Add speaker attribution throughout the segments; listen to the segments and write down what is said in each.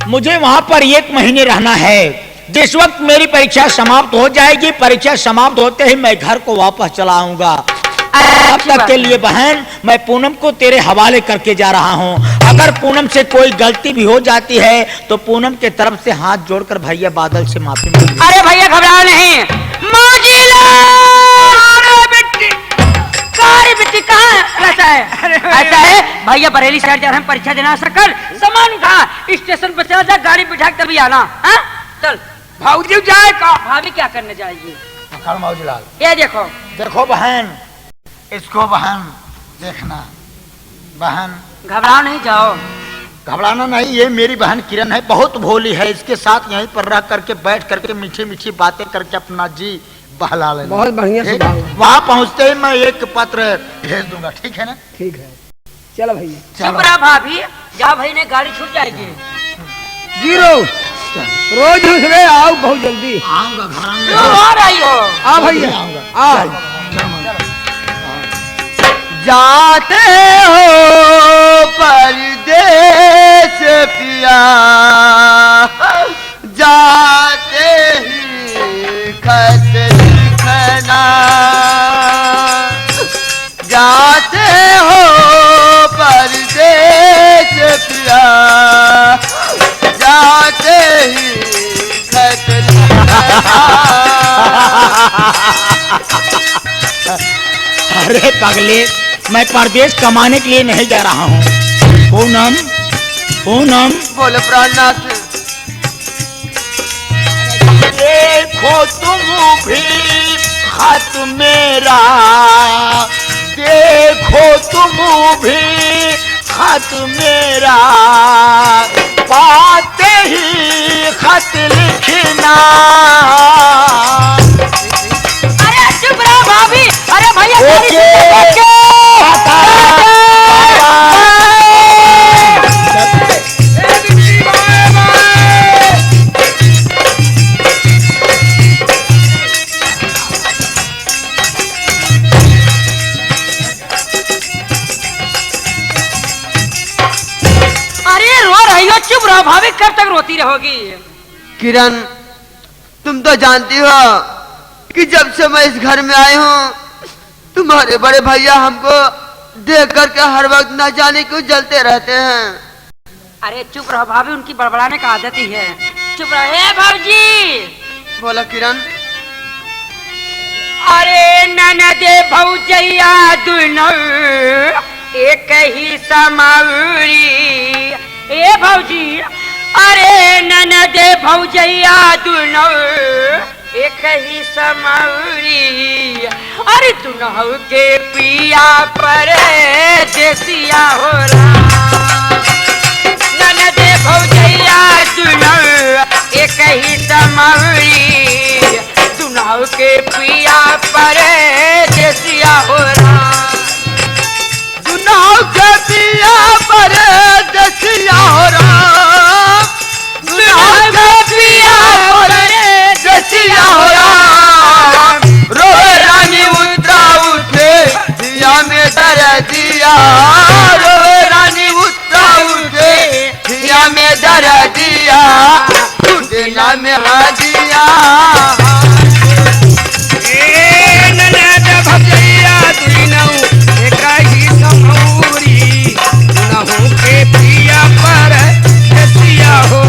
Speaker 1: मुझे वहां पर 1 महीने रहना है। जिस वक्त मेरी परीक्षा समाप्त हो जाएगी, परीक्षा समाप्त होते ही मैं घर को वापस चला आऊंगा। अब तक के लिए बहन मैं पूनम को तेरे हवाले करके जा रहा हूँ। अगर पूनम से कोई गलती भी हो जाती है तो पूनम के तरफ से हाथ जोड़कर भैया बादल से माफी मांग।
Speaker 2: अरे भैया घबराओ नहीं, बेटी कहाँ रहता है? ऐसा है भैया बरेली शहर जा रहे हैं परीक्षा देना, सकल सामान उठा स्टेशन पर चला जा, गाड़ी बिठा के तभी आना। हाँ चल। भाऊजी जाए का? भाभी क्या करने जाएगी?
Speaker 1: मौजूलाल
Speaker 2: ये देखो
Speaker 1: देखो बहन, इसको बहन देखना। बहन
Speaker 2: घबराओ नहीं, जाओ।
Speaker 1: घबराना नहीं, ये मेरी बहन किरण है, बहुत भोली है। इसके साथ यहीं पर रह करके बैठ करके मीठी मीठी बातें करके अपना जी बहला लेना।
Speaker 3: बहुत बढ़िया स्वभाव है।
Speaker 1: वहाँ पहुँचते ही मैं एक पत्र भेज दूंगा, ठीक है ना?
Speaker 3: ठीक है, चलो भैया।
Speaker 2: चुप रहा भाभी, जा भाई ने गाड़ी छूट जाएगी।
Speaker 3: जीरो रोज दूसरे आओ, बहुत जल्दी
Speaker 1: आऊंगा। घर
Speaker 2: क्यों आ रही हो?
Speaker 3: आ भैया आओ।
Speaker 4: जाते हो परदेस पिया, जाते ही खत लिखना, जाते हो परदेस पिया, जाते ही खत लिखना।
Speaker 1: अरे पगले, मैं परदेश कमाने के लिए नहीं जा रहा हूँ। पूनम पूनम
Speaker 4: बोले प्राणनाथ।
Speaker 1: देखो तुम भी खत मेरा, देखो तुम भी खत मेरा, पाते ही खत लिखना।
Speaker 2: अरे चुप रहा भाभी, अरे भैया चुप रहो भाभी, कब तक रोती रहोगी?
Speaker 4: किरण, तुम तो जानती हो कि जब से मैं इस घर में आई हूँ, तुम्हारे बड़े भैया हमको देख करके हर वक्त न जाने क्यों जलते रहते हैं।
Speaker 2: अरे चुप रहो भाभी, उनकी बड़बड़ाने का आदत ही है। चुप रहो। हे भाजी।
Speaker 4: बोला किरण।
Speaker 2: अरे ननदे भौजैया दुनो एक ही समावरी। ए भौजी, अरे ननदे भौजैया दुनो एक ही समावरी। अरे दुनो के पिया पर देसिया हो रहा। ननदे भौजैया दुनो एक ही समावरी, दुनो के पिया पर देसिया हो रहा।
Speaker 4: दुनो के पिया पर देसिया हो रहा, दुनो के पिया पर देसिया हो रहा। रोए रानी उतरा उठे दिया में दर दिया, रोए रानी उतरा उठे दिया में दर दिया, दिया में हाजिया।
Speaker 3: ननद भौजैया दुनो एक ही समौरी, दुनो के पिया पर देसिया हो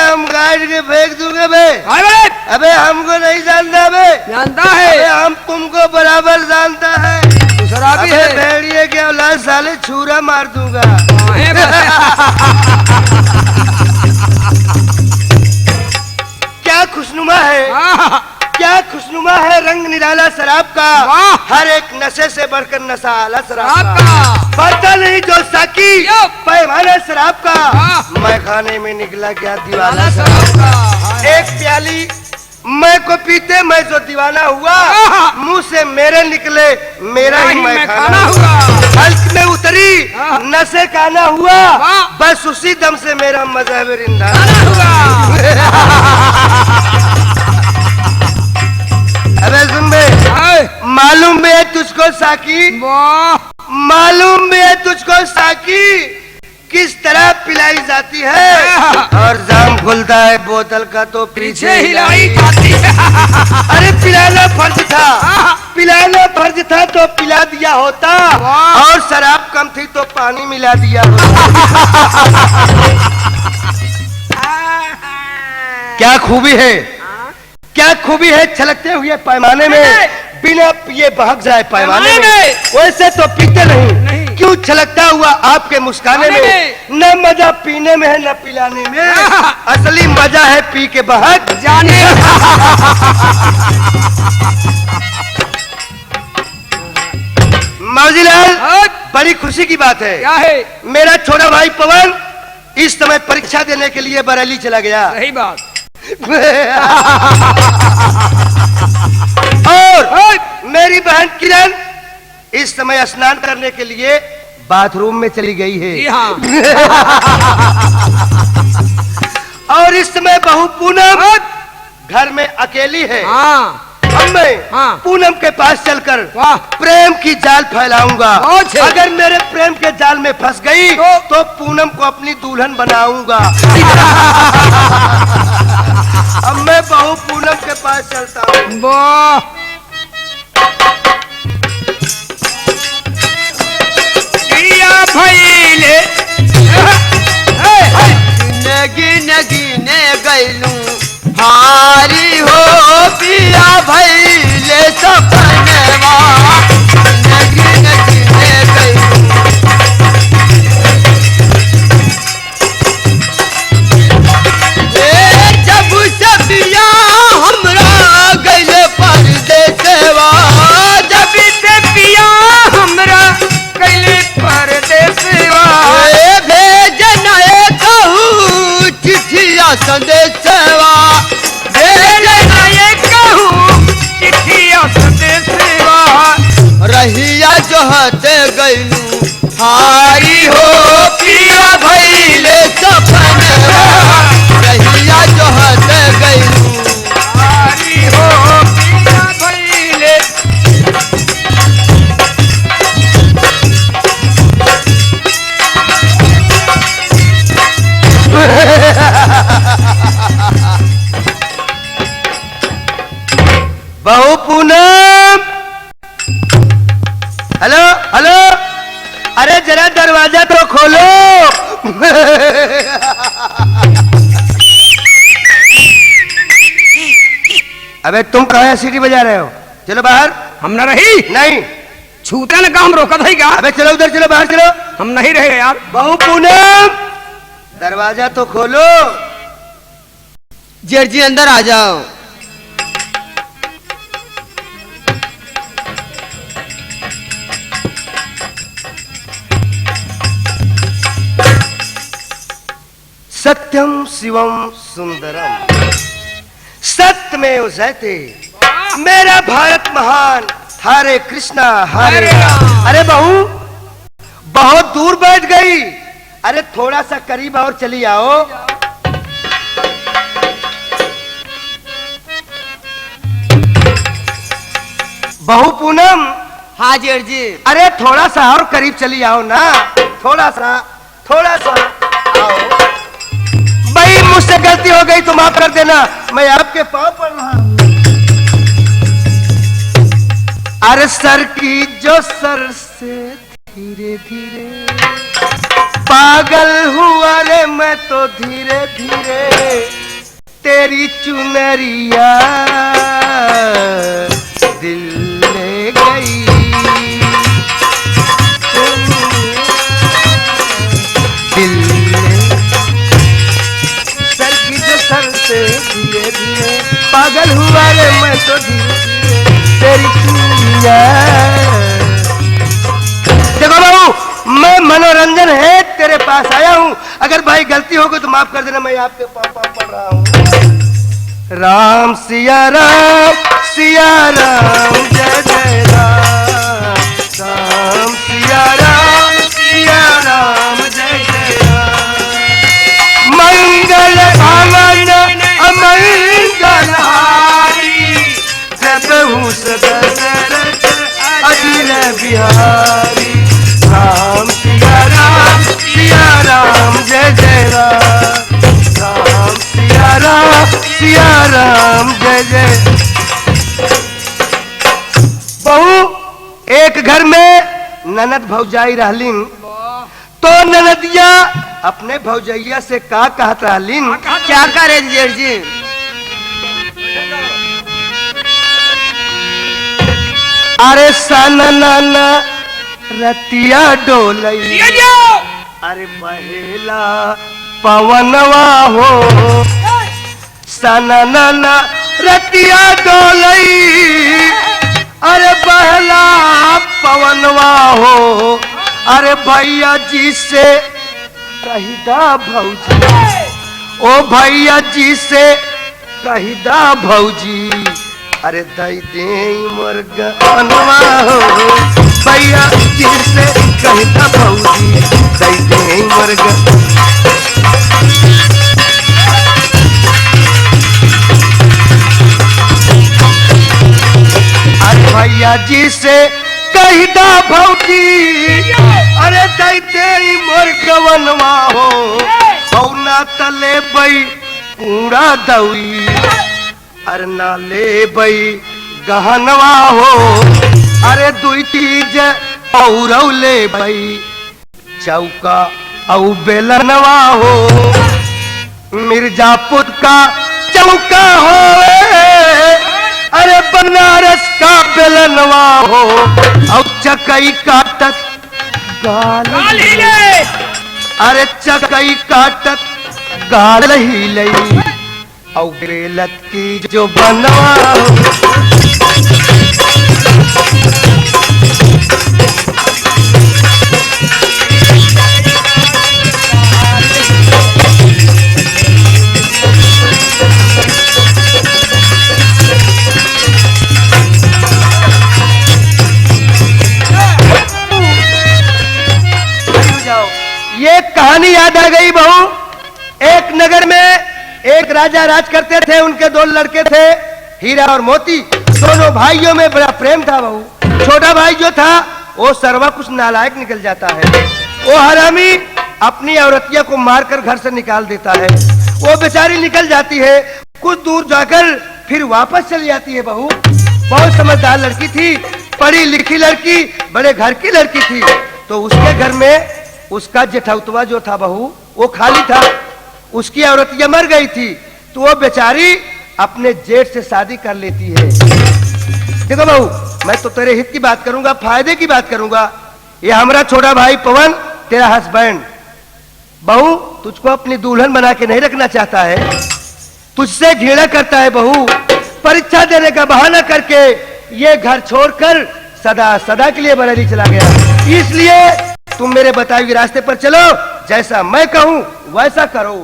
Speaker 4: हम गाड़ के फेंक दूंगे बे। अबे हमको नहीं जानता बे।
Speaker 3: जानता है,
Speaker 4: हम तुमको बराबर जानता है।
Speaker 3: दूसरा भी है।
Speaker 4: भेड़िए के औलाद साले छुरा मार दूंगा। क्या खुशनुमा है, क्या खुशनुमा है रंग निराला शराब का। हर एक नशे से बढ़कर नशा आला शराब का। पता नहीं जो साकी पैमाना शराब का, मैं खाने में निकला क्या दीवाना शराब का। एक प्याली मैं को पीते मैं जो दीवाना हुआ, मुंह से मेरे निकले मेरा ही मैं खाना हुआ। हल्क में उतरी नशे खाना हुआ, बस उसी दम से मेरा मजहब रिंदा हुआ। मालूम है तुझको साकी,
Speaker 3: वाह
Speaker 4: मालूम है तुझको साकी किस तरह पिलाई जाती है। और जाम खुलता है बोतल का तो
Speaker 3: पीछे हिलाई जाती है।
Speaker 4: अरे पिलाना फर्ज था, पिलाना फर्ज था तो पिला दिया होता, और शराब कम थी तो पानी मिला दिया होता। क्या खूबी है, क्या खूबी है छलकते हुए पैमाने में, बिना पिए बहक जाए पैमाने में। वैसे तो पीते नहीं, क्यों छलकता हुआ आपके मुस्काने में। न मजा पीने में है न पिलाने में, असली मजा है पी के बहक
Speaker 3: जाने।
Speaker 4: मौजीलाल, बड़ी खुशी की बात है।
Speaker 3: क्या है?
Speaker 4: मेरा छोटा भाई पवन इस समय परीक्षा देने के लिए बरेली चला गया।
Speaker 3: सही बात।
Speaker 4: और मेरी बहन किरण इस समय स्नान करने के लिए बाथरूम में चली गई है।
Speaker 3: जी हाँ।
Speaker 4: और इस समय बहू पूनम घर में अकेली है।
Speaker 3: हाँ।
Speaker 4: अब मैं पूनम के पास चलकर प्रेम की जाल फैलाऊंगा। अगर मेरे प्रेम के जाल में फंस गई तो पूनम को अपनी दुल्हन बनाऊंगा। अब मैं बहू पूनम के पास चलता हूँ।
Speaker 3: वाह भैले
Speaker 4: गिने गिने गैलू हारी हो पिया भैले सपनवा, गिने गिने गैलू। जब से पिया हमरा गैले परदेसवा,
Speaker 3: जब से पिया हमरा गैले परदेसवा,
Speaker 4: भेजना कहू चिट्ठिया संदेशवा,
Speaker 3: भेजना ये कहूँ चिट्ठिया संदेशवा।
Speaker 4: रहिया जोहते गैलू हारी हो पिया भैले सपनवा, रहिया जोहते गैलू
Speaker 3: हारी हो पिया भैले।
Speaker 4: बहू पूनम, हेलो हेलो, अरे जरा दरवाजा तो खोलो। अबे तुम कहाँ सीटी बजा रहे हो? चलो बाहर।
Speaker 3: हम न रही
Speaker 4: नहीं
Speaker 3: छूते न का हम रोका था क्या?
Speaker 4: अबे चलो उधर, चलो बाहर चलो।
Speaker 3: हम नहीं रहे यार।
Speaker 4: बहू पूनम दरवाजा तो खोलो।
Speaker 5: जेठ जी अंदर आ जाओ।
Speaker 4: सत्यम शिवम सुंदरम सत्यमेव जयते, मेरा भारत महान, हरे कृष्णा हरे राम। अरे बहू बहुत दूर बैठ गई, अरे थोड़ा सा करीब और चली आओ। बहू पूनम।
Speaker 5: हाँ जेठ जी।
Speaker 4: अरे थोड़ा सा और करीब चली आओ ना, थोड़ा सा आओ। भाई मुझसे गलती हो गई तो माफ कर देना, मैं आपके पाँव पड़ रहा हूं। अरे सर की जो सर से धीरे धीरे पागल हुआ रे मैं तो धीरे धीरे, तेरी चुनरिया दिल ले गई। दिल सर की जो सर से धीरे धीरे पागल हुआ रे मैं तो धीरे धीरे, तेरी चुनरिया। देखो बाबू, मैं मनोरंजन है तेरे पास आया हूँ, अगर भाई गलती हो गई तो माफ कर देना, मैं आपके पाँव पड़ रहा हूँ। राम सिया राम जय जय राम, राम सिया राम जय जय राम। मंगल भावन अमंगल हारी, प्रभु सदा जय बिहारी राम सिया राम जय जय राम राम सिया राम जय जय। बहू एक घर में ननद भौजाई रहलीन, तो ननदिया अपने भौजैया से का कहत रहलीन,
Speaker 5: क्या करे जेठ जी?
Speaker 4: अरे सननन रतिया डोलई, अरे बहेला पवनवा हो, सननन रतिया डोलई, अरे बहला पवनवा हो, अरे भैया जी से कहिदा भौजी, ओ भैया जी से कहिदा भौजी, अरे दई दे मुर्गनवा हो, भैया जी से कहिदा भौजी, दई दे मुर्ग। अरे भैया जी से कहिदा भौजी, अरे दई दे मुर्गवनवा हो, पौना तले बई कूड़ा दई, अरे ना ले बई गहनवा हो, अरे दुई चीज और ले बई चौका औ बेलनवा हो, मिर्जापुर का चौका हो, अरे बनारस का बेलनवा हो, और चकई काटत गाल हिले, अरे चकई काटत गाल हिले, और बेलत की जो बनवा हो। ये कहानी याद आ गई बहू। एक नगर में एक राजा राज करते थे, उनके दो लड़के थे, हीरा और मोती। दोनों भाइयों में बड़ा प्रेम था बहू। छोटा भाई जो था वो सर्वा कुछ नालायक निकल जाता है, वो हरामी अपनी औरतिया को मारकर घर से निकाल देता है। वो बेचारी निकल जाती है, कुछ दूर जाकर फिर वापस चली जाती है बहू। बहुत समझदार लड़की थी, पढ़ी लिखी लड़की, बड़े घर की लड़की थी। तो उसके घर में उसका जेठौतवा जो था बहू वो खाली था, उसकी औरतिया मर गई थी, तो वो बेचारी अपने जेठ से शादी कर लेती है। देखो बहू, मैं तो तेरे हित की बात करूंगा, फायदे की बात करूंगा। ये हमारा छोटा भाई पवन तेरा हस्बैंड, बहू तुझको अपनी दुल्हन बना के नहीं रखना चाहता है, तुझसे घृणा करता है बहू। परीक्षा देने का बहाना करके ये घर छोड़कर सदा सदा के लिए बरेली चला गया। इसलिए तुम मेरे बताए हुए रास्ते पर चलो, जैसा मैं कहूं वैसा करो।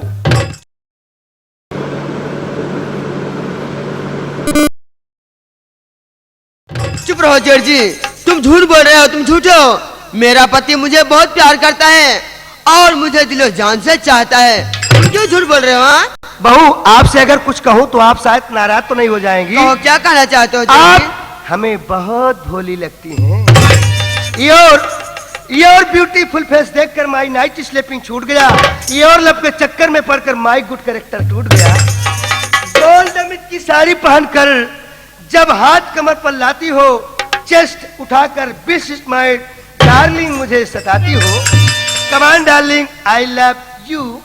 Speaker 5: चुप रहो जेठ जी, तुम झूठ बोल रहे हो, तुम झूठे हो। मेरा पति मुझे बहुत प्यार करता है और मुझे दिलो जान से चाहता है। तुम क्यों झूठ बोल रहे हो? हाँ
Speaker 4: बहू, आपसे अगर कुछ कहूं तो आप शायद नाराज तो नहीं हो जाएंगी?
Speaker 5: तो क्या कहना चाहते हो?
Speaker 4: आप हमें बहुत भोली लगती हैं। योर ब्यूटीफुल फेस देखकर माई नाइट स्लीपिंग छूट गया। योर लब के चक्कर में पड़कर माई गुड कैरेक्टर टूट गया। गोल्ड अमित की साड़ी पहनकर जब हाथ कमर पर लाती हो, चेस्ट उठाकर बिस स्माइल डार्लिंग मुझे सताती हो। कमान डार्लिंग, आई लव यू।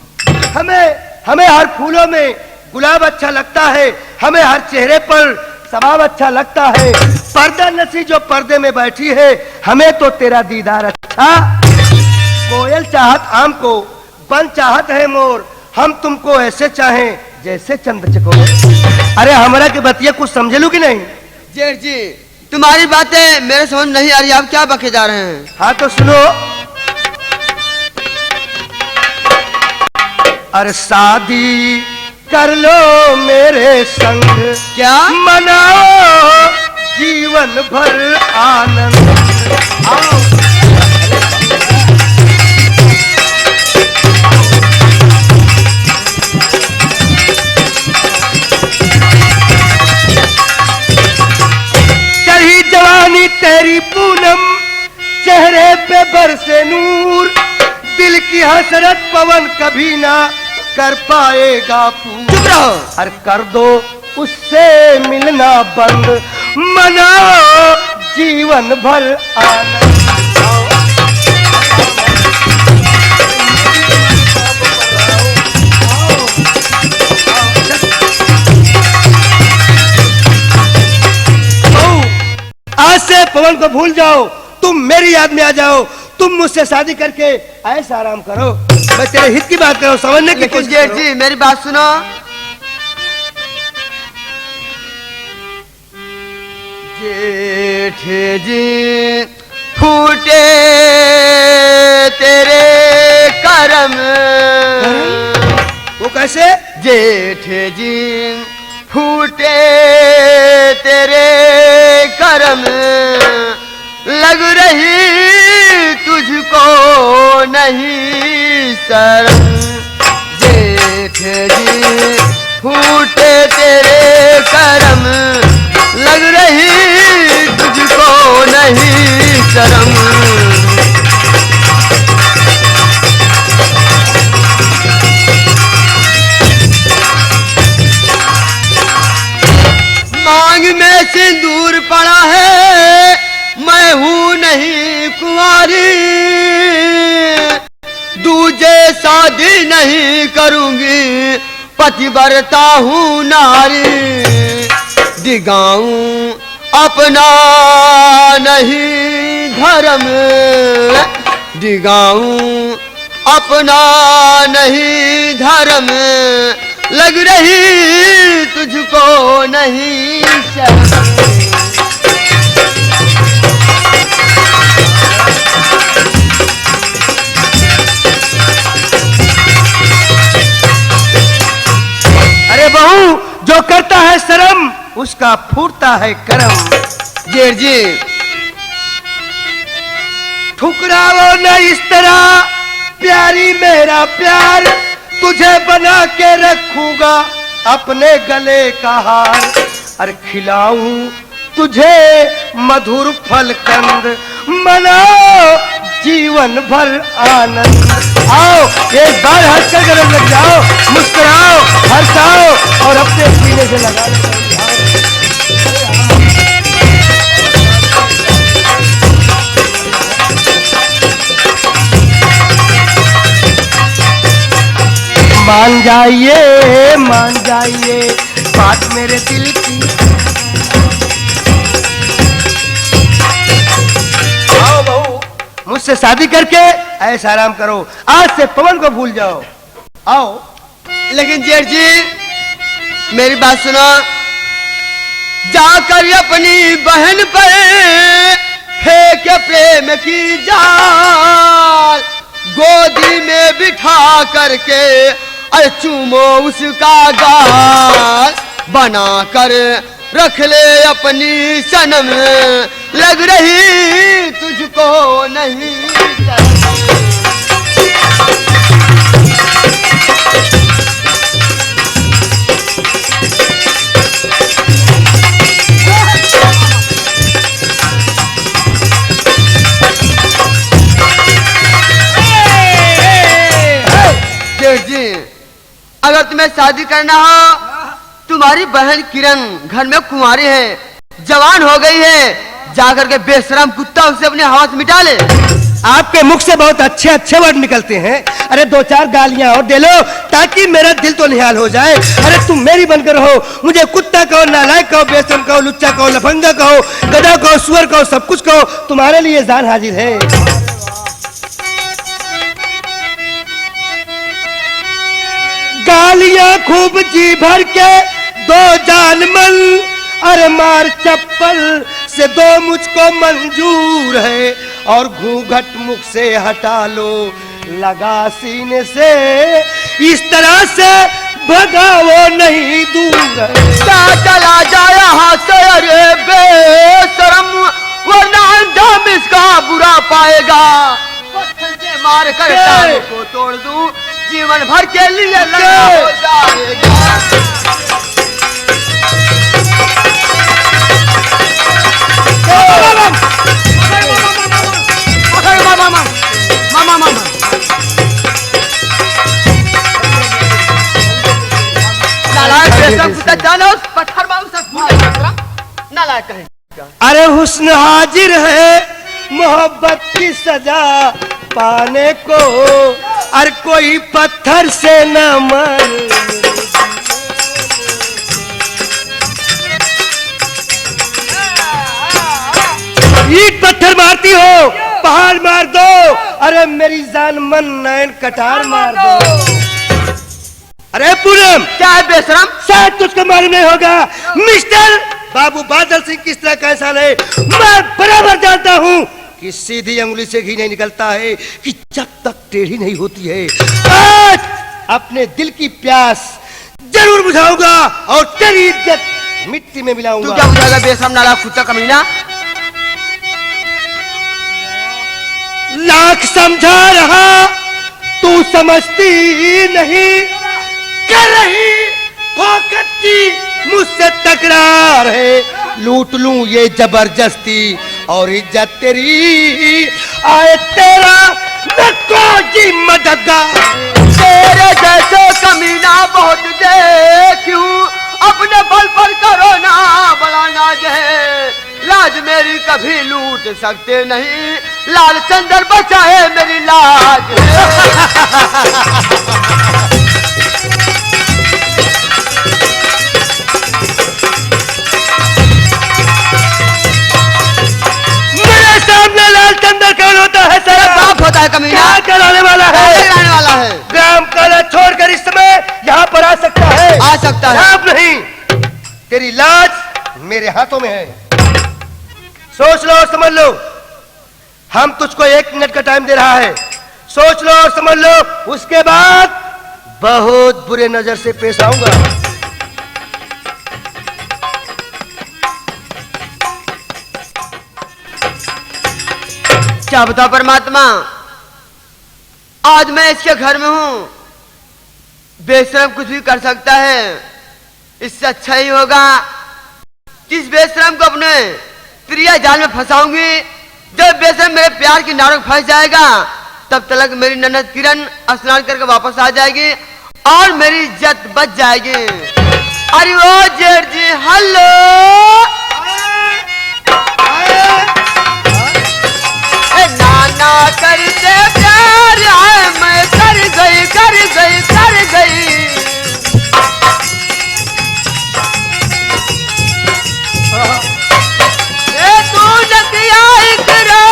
Speaker 4: हमें हर फूलों में गुलाब अच्छा लगता है, हमें हर चेहरे पर स्वभाव अच्छा लगता है। पर्दा नसी जो पर्दे में बैठी है, हमें तो तेरा दीदार अच्छा। कोयल चाहत आम को, बन चाहत है मोर, हम तुमको ऐसे चाहें जैसे चंद्र चकोर। अरे हमारा के बतिया कुछ समझ लू कि नहीं?
Speaker 5: जेठ जी, तुम्हारी बातें मेरे समझ नहीं आ रही, आप क्या बके जा रहे हैं?
Speaker 4: हाँ तो सुनो। अरे शादी कर लो मेरे संग,
Speaker 5: क्या
Speaker 4: मनाओ जीवन भर आनंद। आओ। चढ़ी जवानी तेरी पूनम, हसरत पवन कभी ना कर पाएगा पूरा।
Speaker 5: चुप रहो।
Speaker 4: अरे कर दो उससे मिलना बंद, मनाओ जीवन भर आनंद। आज से पवन को भूल जाओ, तुम मेरी याद में आ जाओ, तुम मुझसे शादी करके ऐसा आराम करो। मैं तेरे हित की बात कर रहा हूं, समझने की
Speaker 5: लेकिन
Speaker 4: कोशिश
Speaker 5: जेठ
Speaker 4: करो।
Speaker 5: जी मेरी बात सुनो। जेठ जी फूटे तेरे करम।
Speaker 4: वो कैसे?
Speaker 5: जेठ जी फूटे तेरे करम, लग रही तुझको नहीं शर्म। जेठ जी फूटे तेरे करम, लग रही तुझको नहीं शर्म। मांग में सिंदूर पड़ा है, मैं हूँ नहीं कुंवारी, दूजे शादी नहीं करूंगी, पतिव्रता हूँ नारी। दिगाऊं अपना नहीं धर्म, दिगाऊं अपना नहीं धर्म, लग रही तुझको नहीं शर्म।
Speaker 4: अरे बहू, जो करता है शर्म उसका फूटता है करम।
Speaker 5: जेठ जी
Speaker 4: ठुकराओ न इस तरह प्यारी मेरा प्यार, तुझे बना के रखूंगा अपने गले का हार। अरे खिलाऊं तुझे मधुर फल कंद, मनाओ जीवन भर आनंद। आओ एक बार हंस कर गले लग जाओ, मुस्कुराओ, हंसाओ और अपने सीने से लगा लो। मान जाइए बात मेरे दिल की। आओ बहू, मुझसे शादी करके ऐसा आराम करो, आज से पवन को भूल जाओ। आओ।
Speaker 5: लेकिन जेठ जी मेरी बात सुनो। जाकर अपनी बहन पर फेंक प्रेम की जाल, गोदी में बिठा करके अरे चूमो उसका गाल, बना कर रख ले अपनी सनम, लग रही तुझको नहीं शर्म। जेठ जी अगर तुम्हें शादी करना हो, तुम्हारी बहन किरण घर में कुंवारी है, जवान हो गई है, जाकर के बेशरम कुत्ता उसे अपने हाथ मिटा ले।
Speaker 4: आपके मुख से बहुत अच्छे अच्छे वर्ड निकलते हैं। अरे दो चार गालियां और दे लो ताकि मेरा दिल तो निहाल हो जाए। अरे तुम मेरी बनकर हो, मुझे कुत्ता कहो, नालायक कहो, बेशरम कहो, लुच्चा कहो, लफंगा कहो, गधा कहो, सुअर कहो, सब कुछ कहो, तुम्हारे लिए जान हाजिर है। गालियां खूब जी भर के दो जान मन, अरे मार चप्पल से दो मुझको मंजूर है, और घूंघट मुख से हटा लो लगा सीने से, इस तरह से भगाओ नहीं दूर है।
Speaker 5: चला जाए यहाँ से अरे बेशरम, वरना अंजाम इसका बुरा पाएगा। पत्थर से मार कर टांगों को तोड़ दूं, जीवन भर के लिए लड़ना हो जाएगा। बेशरम कुत्ता जाना उस पत्थर में उसे बेशरम नालायक कहेगा।
Speaker 4: अरे हुस्न हाजिर है मोहब्बत की सजा पाने को, अरे कोई पत्थर से न मर। ईट पत्थर मारती हो, पहाड़ मार दो, अरे मेरी जान मन नैन कटार मार दो। अरे पूनम,
Speaker 5: क्या है बेशरम?
Speaker 4: शायद तुझको मालूम नहीं होगा मिस्टर बाबू बादल सिंह किस तरह का इंसान है। मैं बराबर जानता हूँ कि सीधी अंगुली से घी नहीं निकलता है कि जब तक टेढ़ी नहीं होती है। आज अपने दिल की प्यास जरूर बुझाऊंगा और तेरी इज्जत मिट्टी में
Speaker 5: तू
Speaker 4: मिलाऊंगा।
Speaker 5: क्या बुझाएगा बेशरम नालायक कुत्ता कमीना?
Speaker 4: लाख समझा रहा तू समझती नहीं, कर रही फोकट की मुझसे तकरार है। लूट लूं ये जबरदस्ती और इज्जत तेरी आए तेरा नकोजी मददगार।
Speaker 5: तेरे जैसे कमीना बहुत देखूं, अपने बल पर करो ना बड़ा नाज है। लाज मेरी कभी लूट सकते नहीं, लाल चंदर बचाए मेरी लाज है।
Speaker 4: मेरे सामने लाल चंदर कौन होता है सर?
Speaker 5: बाप होता है कमीना।
Speaker 4: क्या कराने वाला है?
Speaker 5: लाने वाला है।
Speaker 4: ग्राम काला छोड़कर इस समय यहाँ पर आ सकता है।
Speaker 5: आ सकता है।
Speaker 4: अब नहीं, तेरी लाज मेरे हाथों में है। सोच लो और समझ लो, हम तुझको 1 मिनट का टाइम दे रहा है। सोच लो और समझ लो, उसके बाद बहुत बुरे नजर से पेश आऊंगा।
Speaker 5: क्या बता परमात्मा, आज मैं इसके घर में हूं। बेशरम कुछ भी कर सकता है, इससे अच्छा ही होगा कि इस बेशरम को अपने प्रिया जाल में फंसाऊंगी। जब बेशरम मेरे प्यार की नाव में फंस जाएगा, तब तक मेरी ननद किरण स्नान करके वापस आ जाएगी और मेरी इज्जत बच जाएगी। अरे ओ जेठ जी, हेलो। नाना करते प्यार है, मैं कर गई कर गई कर गई। ए तूने किया इकरार,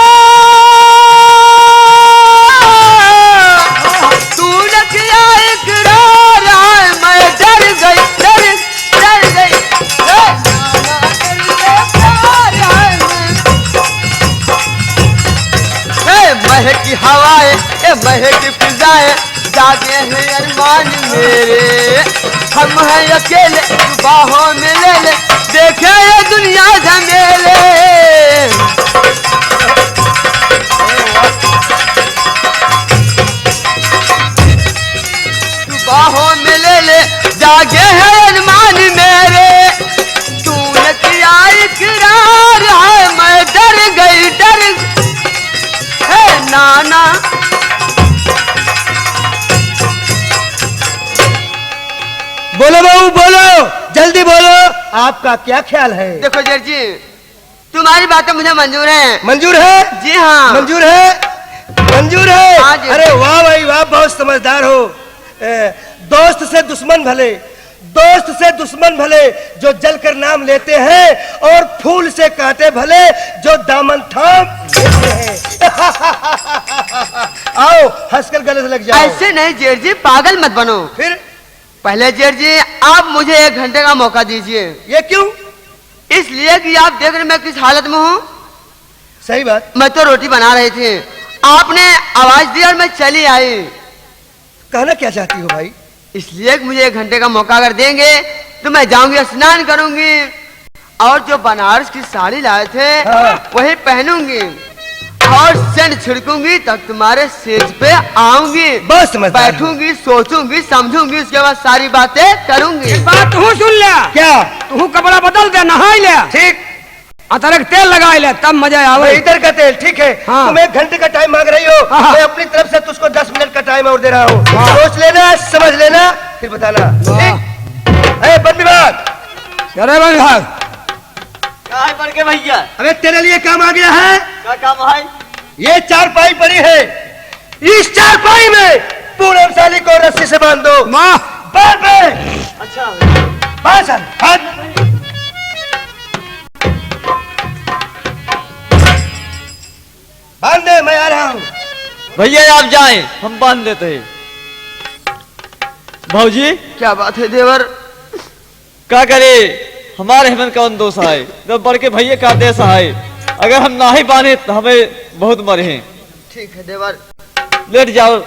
Speaker 5: तूने किया इकरार है, मैं डर गई डर डर गई। महकी हवाएं, महकी फिजाएं, जागे हैं अरमान मेरे। हम हैं अकेले, बाहों में ले ले, देखे ये दुनिया झमेले। बाहों में ले ले, जागे हैं अरमान मेरे। तूने किया इकरार है, मैं डर गई डर है नाना।
Speaker 4: बोलो बहू बोलो, जल्दी बोलो, आपका क्या ख्याल है?
Speaker 5: देखो जेठ जी, तुम्हारी बातें मुझे मंजूर है।
Speaker 4: मंजूर है?
Speaker 5: जी हाँ।
Speaker 4: मंजूर है, मंजूर है।
Speaker 5: हाँ जी।
Speaker 4: अरे वाह भाई वाह, बहुत समझदार हो। दोस्त से दुश्मन भले, दोस्त से दुश्मन भले जो जलकर नाम लेते हैं, और फूल से कांटे भले जो दामन थाम लेते हैं। आओ हंसकर गले से लग जाओ।
Speaker 5: ऐसे नहीं जेठ जी, पागल मत बनो।
Speaker 4: फिर
Speaker 5: पहले जेठ जी, आप मुझे 1 घंटे का मौका दीजिए।
Speaker 4: ये क्यों?
Speaker 5: इसलिए कि आप देख रहे मैं किस हालत में हूँ।
Speaker 4: सही बात।
Speaker 5: मैं तो रोटी बना रही थी, आपने आवाज दी और मैं चली आई।
Speaker 4: कहना क्या चाहती हो भाई?
Speaker 5: इसलिए कि मुझे 1 घंटे का मौका अगर देंगे तो मैं जाऊंगी, स्नान करूंगी और जो बनारस की साड़ी लाए थे वही पहनूंगी और सेंट छिड़कूंगी, तब तुम्हारे सेज पे आऊंगी,
Speaker 4: बस समझदार हो।
Speaker 5: बैठूंगी, सोचूंगी, समझूंगी, उसके बाद सारी बातें करूंगी।
Speaker 3: एक बात तू सुन ले,
Speaker 4: क्या?
Speaker 3: तू कपड़ा बदल दे, नहा ले,
Speaker 4: ठीक,
Speaker 3: अतरक तेल लगा ले, तब मजा आवे।
Speaker 4: इधर का तेल ठीक है।
Speaker 3: हाँ।
Speaker 4: तुम 1 घंटे का टाइम मांग रही हो,
Speaker 3: हाँ।
Speaker 4: मैं अपनी तरफ से तुझको 10 मिनट का टाइम और दे रहा हूँ।
Speaker 3: हाँ।
Speaker 4: सोच लेना, समझ लेना, फिर बताना। ठीक? ए, बन विभाग
Speaker 3: अरे भाई भाग।
Speaker 5: क्या है बड़के भैया?
Speaker 4: अबे तेरे लिए काम आ गया है।
Speaker 5: क्या काम है?
Speaker 4: ये चारपाई पड़ी है, इस चारपाई में पूनम साली को रस्सी से बांध दो।
Speaker 3: माँ
Speaker 4: बांध दे।
Speaker 5: अच्छा
Speaker 4: बांध साली, बांध। बांध दे, मैं आ रहा हूँ।
Speaker 5: भैया आप जाएं, हम बांध देते हैं। भाऊजी क्या बात है देवर? क्या करे, हमारे हेमंत कौन दोष है? जब बड़के भैया का देश है, अगर हम ना ही बांधे तो हमें बहुत मरे हैं। ठीक है देवर, लेट जाओ।